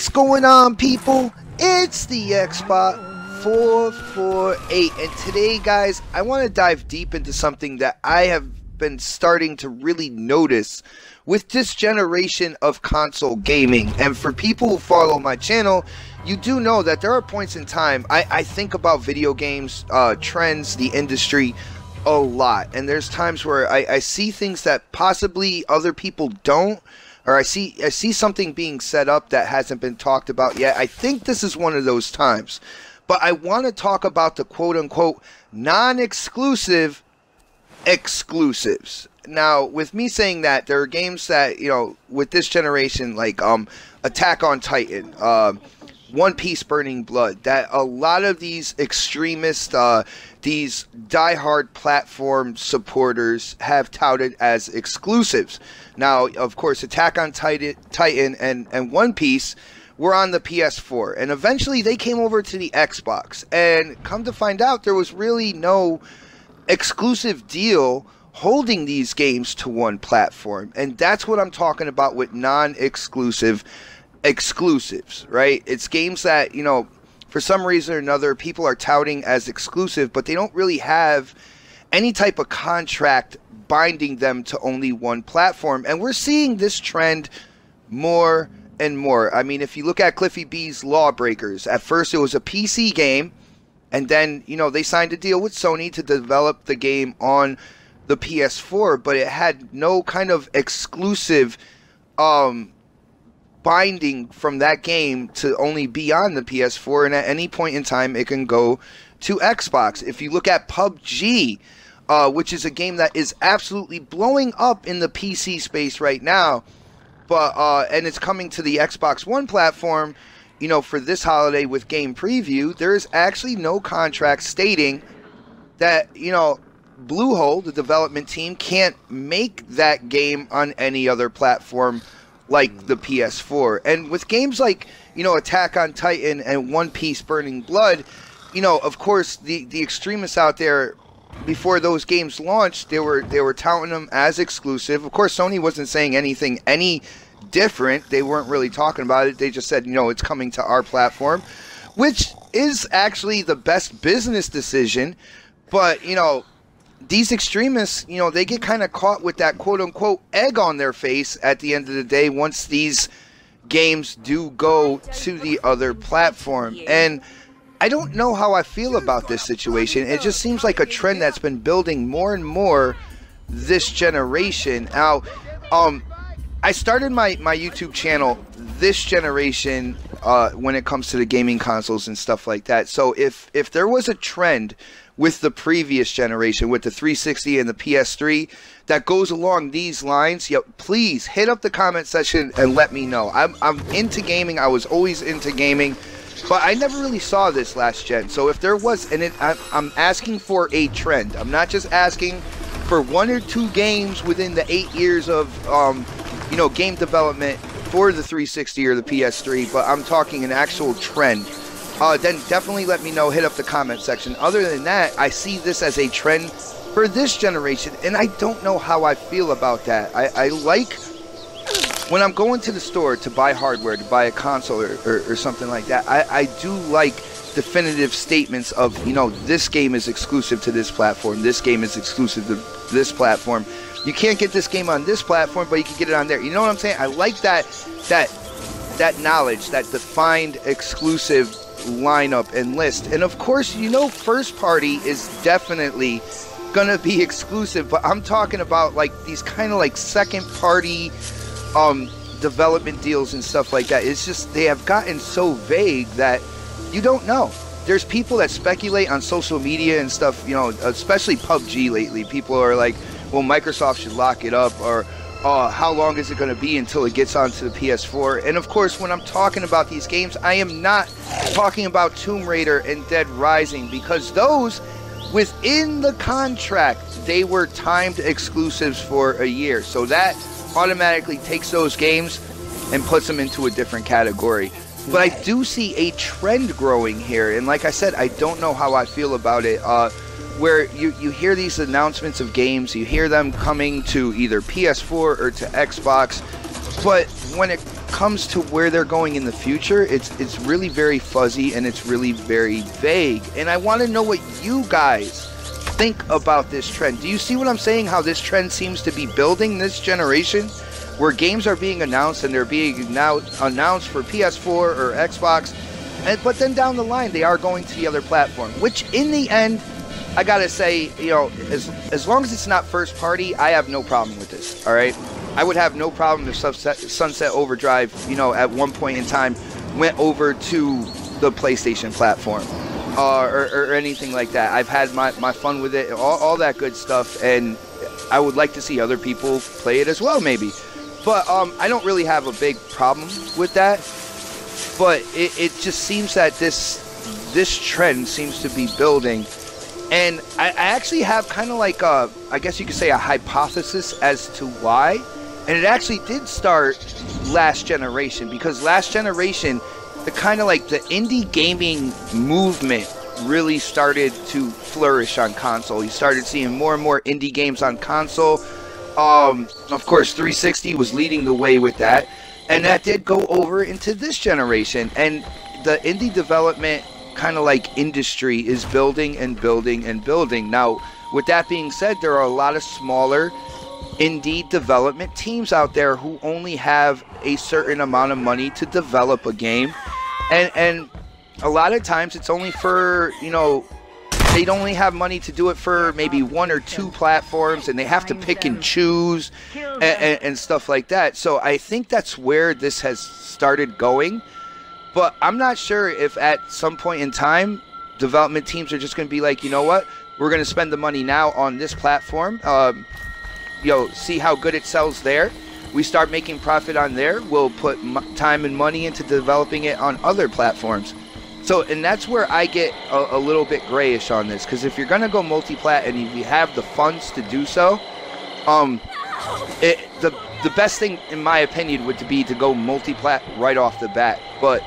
What's going on, people? It's the Ps4 and today, guys, I want to dive deep into something that I have been starting to really notice with this generation of console gaming. And for people who follow my channel, you do know that there are points in time I think about video games, trends, the industry a lot, and there's times where I see things that possibly other people don't, or I see something being set up that hasn't been talked about yet. I think this is one of those times. But I want to talk about the quote-unquote non-exclusive exclusives. Now, with me saying that, there are games that, you know, with this generation, like Attack on Titan, One Piece Burning Blood, that a lot of these extremists, these diehard platform supporters have touted as exclusives. Now, of course, Attack on Titan and One Piece were on the PS4, and eventually they came over to the Xbox. And come to find out, there was really no exclusive deal holding these games to one platform. And that's what I'm talking about with non-exclusive exclusives, right? It's games that, you know, for some reason or another, people are touting as exclusive, but they don't really have any type of contract binding them to only one platform. And we're seeing this trend more and more. I mean, if you look at Cliffy B's Lawbreakers, at first it was a PC game, and then, you know, they signed a deal with Sony to develop the game on the PS4, but it had no kind of exclusive binding from that game to only be on the PS4, and at any point in time it can go to Xbox. If you look at PUBG, which is a game that is absolutely blowing up in the PC space right now, but and it's coming to the Xbox One platform, you know, for this holiday with Game Preview, there is actually no contract stating that, you know, Bluehole, the development team, can't make that game on any other platform like the PS4. And with games like, you know, Attack on Titan and One Piece Burning Blood, you know, of course, the extremists out there, before those games launched, they were touting them as exclusive. Of course, Sony wasn't saying anything any different. They weren't really talking about it. They just said, you know, it's coming to our platform, which is actually the best business decision. But, you know, these extremists, you know, they get kind of caught with that quote-unquote egg on their face at the end of the day once these games do go to the other platform. And I don't know how I feel about this situation. It just seems like a trend that's been building more and more this generation. Now, I started my YouTube channel this generation when it comes to the gaming consoles and stuff like that. So if there was a trend with the previous generation, with the 360 and the PS3, that goes along these lines, yo, please hit up the comment section and let me know. I'm into gaming. I was always into gaming, but I never really saw this last gen. So if there was, and I'm asking for a trend. I'm not just asking for one or two games within the 8 years of you know, game development for the 360 or the PS3, but I'm talking an actual trend. Then definitely let me know, hit up the comment section. Other than that, I see this as a trend for this generation, and I don't know how I feel about that. I like, when I'm going to the store to buy hardware, to buy a console or something like that, I do like definitive statements of, you know, this game is exclusive to this platform, this game is exclusive to this platform. You can't get this game on this platform, but you can get it on there. You know what I'm saying? I like that knowledge, that defined exclusive lineup and list. And of course, you know, first party is definitely gonna be exclusive, but I'm talking about like these kind of like second party development deals and stuff like that. It's just, they have gotten so vague that you don't know. There's people that speculate on social media and stuff, you know, especially PUBG lately. People are like, well, Microsoft should lock it up, or how long is it going to be until it gets onto the PS4? And of course, when I'm talking about these games, I am not talking about Tomb Raider and Dead Rising, because those, within the contract, they were timed exclusives for a year. So that automatically takes those games and puts them into a different category. But I do see a trend growing here, and like I said, I don't know how I feel about it. Where you hear these announcements of games, you hear them coming to either PS4 or to Xbox, but when it comes to where they're going in the future, it's really very fuzzy and it's really very vague. And I want to know what you guys think about this trend. Do you see what I'm saying? How this trend seems to be building this generation, where games are being announced and they're being now announced for PS4 or Xbox, but then down the line they are going to the other platform, which in the end, I gotta say, you know, as long as it's not first party, I have no problem with this. All right, I would have no problem if Sunset Overdrive, you know, at one point in time went over to the PlayStation platform, or anything like that. I've had my fun with it, all that good stuff, and I would like to see other people play it as well, maybe. But I don't really have a big problem with that. But it just seems that this trend seems to be building. And I actually have kind of like I guess you could say a hypothesis as to why. And it actually did start last generation, because last generation, the kind of like the indie gaming movement really started to flourish on console. You started seeing more and more indie games on console. Of course, 360 was leading the way with that. And that did go over into this generation. And the indie development kind of like industry is building and building and building. Now, with that being said, there are a lot of smaller indie development teams out there who only have a certain amount of money to develop a game. And a lot of times it's only for, you know, they'd only have money to do it for maybe 1 or 2 platforms, and they have to pick and choose and stuff like that. So I think that's where this has started going. But I'm not sure if at some point in time, development teams are just going to be like, you know what, we're going to spend the money now on this platform, see how good it sells there. We start making profit on there. We'll put time and money into developing it on other platforms. So, and that's where I get a little bit grayish on this, because if you're going to go multi-plat and if you have the funds to do so, the best thing, in my opinion, would be to go multi-plat right off the bat. But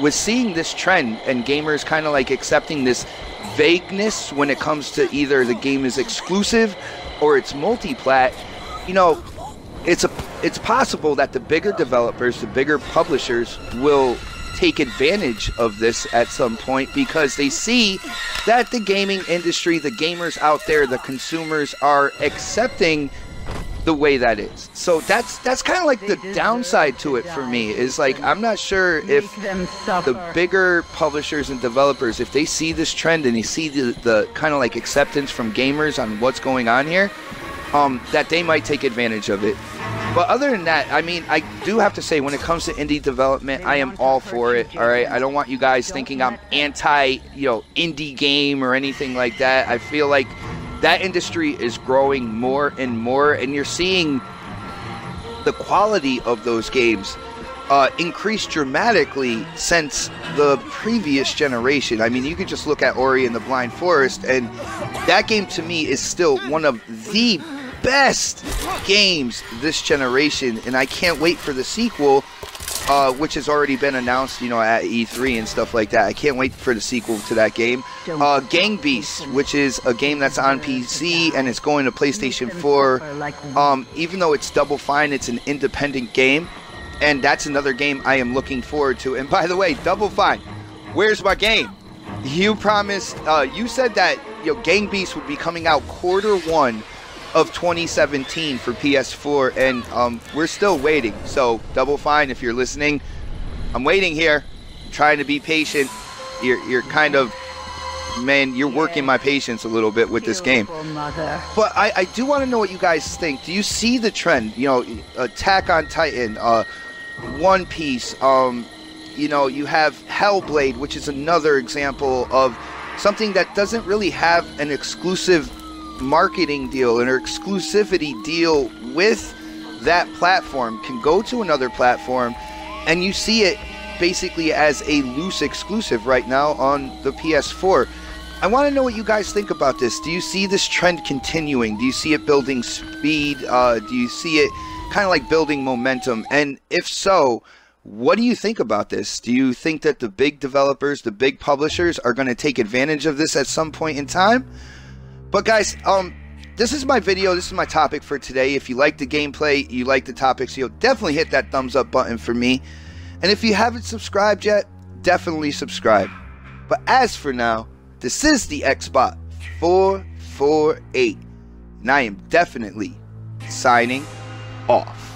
with seeing this trend and gamers kind of like accepting this vagueness when it comes to either the game is exclusive or it's multi-plat, you know, it's possible that the bigger developers, the bigger publishers will take advantage of this at some point, because they see that the gaming industry, the gamers out there, the consumers are accepting the way that is. So that's kind of like the downside to it for me, is like, I'm not sure if the bigger publishers and developers, if they see this trend and they see the kind of like acceptance from gamers on what's going on here, that they might take advantage of it. But other than that, I mean, I do have to say, when it comes to indie development, I am all for it, all right? I don't want you guys thinking I'm anti, indie game or anything like that. I feel like that industry is growing more and more, and you're seeing the quality of those games increase dramatically since the previous generation. I mean, you could just look at Ori and the Blind Forest, and that game to me is still one of the best games this generation, and I can't wait for the sequel, which has already been announced, at E3 and stuff like that. I can't wait for the sequel to that game. Gang Beasts, which is a game that's on PC and it's going to PlayStation 4. Even though it's Double Fine, it's an independent game, and that's another game I am looking forward to. And by the way, Double Fine, where's my game? You promised, you said that Gang Beasts would be coming out Q1 of 2017 for PS4, and we're still waiting. So Double Fine, if you're listening, I'm waiting here. I'm trying to be patient. You're kind of, man, you're working my patience a little bit with this game. But I do want to know what you guys think. Do you see the trend? Attack on Titan, One Piece, you have Hellblade, which is another example of something that doesn't really have an exclusive marketing deal, an exclusivity deal with that platform, can go to another platform, and you see it basically as a loose exclusive right now on the PS4. I want to know what you guys think about this. Do you see this trend continuing? Do you see it building speed? Do you see it kind of like building momentum? And if so, what do you think about this? Do you think that the big developers, the big publishers are going to take advantage of this at some point in time? But guys, this is my video. This is my topic for today. If you like the gameplay, you like the topics, you'll definitely hit that thumbs up button for me. And if you haven't subscribed yet, definitely subscribe. But as for now, this is the Ps448, and I am definitely signing off.